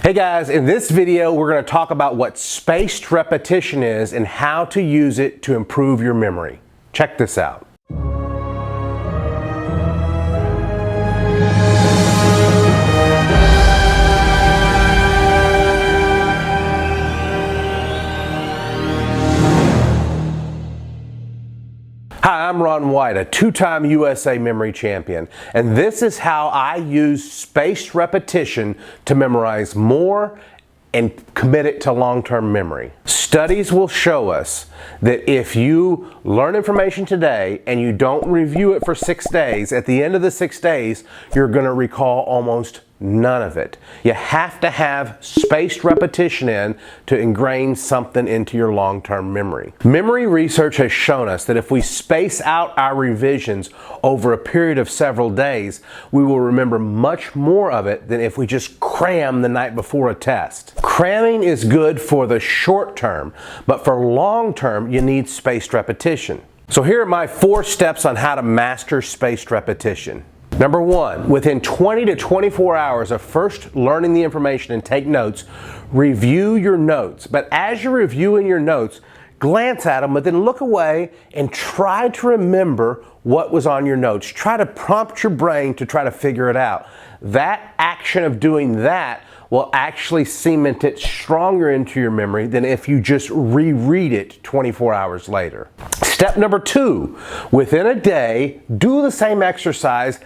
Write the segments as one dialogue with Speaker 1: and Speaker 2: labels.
Speaker 1: Hey guys, in this video we're going to talk about what spaced repetition is and how to use it to improve your memory. Check this out. Hi, I'm Ron White, a two-time USA memory champion, and this is how I use spaced repetition to memorize more and commit it to long-term memory. Studies will show us that if you learn information today and you don't review it for 6 days, at the end of the 6 days, you're going to recall almost none of it. You have to have spaced repetition in to ingrain something into your long-term memory. Memory research has shown us that if we space out our revisions over a period of several days, we will remember much more of it than if we just cram the night before a test. Cramming is good for the short term, but for long term, you need spaced repetition. So here are my 4 steps on how to master spaced repetition. Number 1, within 20 to 24 hours of first learning the information and take notes, review your notes. But as you're reviewing your notes, glance at them, but then look away and try to remember what was on your notes. Try to prompt your brain to try to figure it out. That action of doing that will actually cement it stronger into your memory than if you just reread it 24 hours later. Step number 2, within a day, do the same exercise,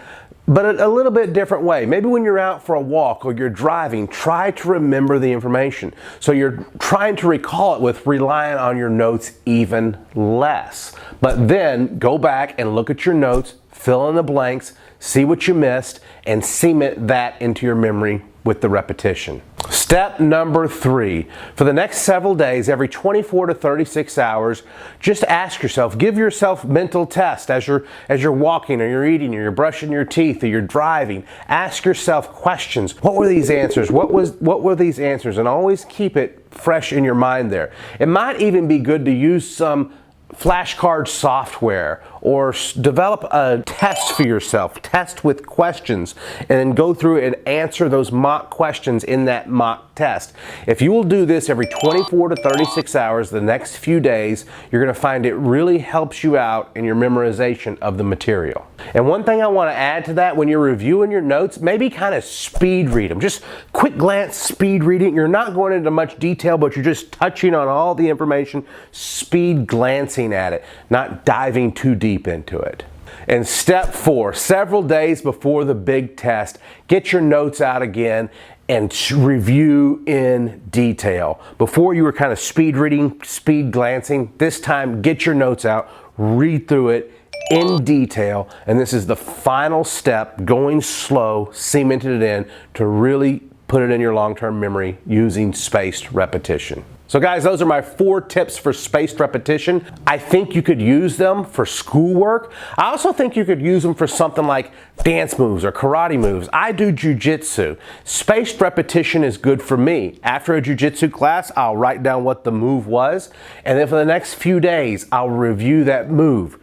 Speaker 1: but a little bit different way. Maybe when you're out for a walk or you're driving, try to remember the information. So you're trying to recall it with relying on your notes even less. But then go back and look at your notes, fill in the blanks, see what you missed, and cement that into your memory with the repetition. Step number 3, for the next several days, every 24 to 36 hours, just ask yourself, give yourself mental tests as you're walking or you're eating or you're brushing your teeth or you're driving. Ask yourself questions. What were these answers? What were these answers? And always keep it fresh in your mind there. It might even be good to use some flashcard software or develop a test for yourself, test with questions, and then go through and answer those mock questions in that mock test. If you will do this every 24 to 36 hours the next few days, you're going to find it really helps you out in your memorization of the material. And one thing I want to add to that, when you're reviewing your notes, maybe kind of speed read them. Just quick glance speed reading. You're not going into much detail, but you're just touching on all the information, speed glancing at it, not diving too deep into it. And step 4, several days before the big test, get your notes out again and review in detail. Before you were kind of speed reading, speed glancing, this time get your notes out, read through it in detail, and this is the final step, going slow, cemented it in to really put it in your long-term memory using spaced repetition. So guys, those are my 4 tips for spaced repetition. I think you could use them for schoolwork. I also think you could use them for something like dance moves or karate moves. I do jujitsu. Spaced repetition is good for me. After a jujitsu class, I'll write down what the move was, and then for the next few days, I'll review that move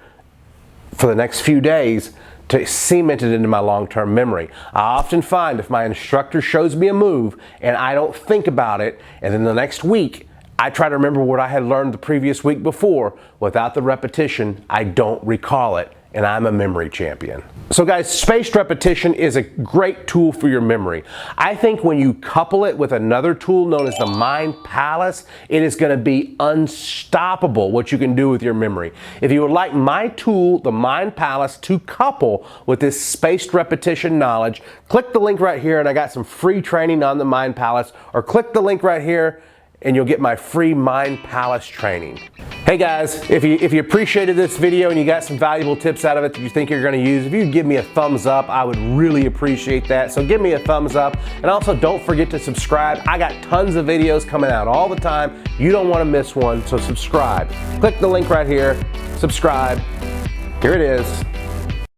Speaker 1: for the next few days to cement it into my long-term memory. I often find if my instructor shows me a move and I don't think about it, and then the next week I try to remember what I had learned the previous week before, without the repetition, I don't recall it, and I'm a memory champion. So guys, spaced repetition is a great tool for your memory. I think when you couple it with another tool known as the Mind Palace, it is going to be unstoppable what you can do with your memory. If you would like my tool, the Mind Palace, to couple with this spaced repetition knowledge, click the link right here and I got some free training on the Mind Palace, or click the link right here and you'll get my free Mind Palace training. Hey guys, if you appreciated this video and you got some valuable tips out of it that you think you're going to use, if you could give me a thumbs up, I would really appreciate that. So give me a thumbs up, and also don't forget to subscribe. I got tons of videos coming out all the time. You don't want to miss one, so subscribe. Click the link right here, subscribe. Here it is.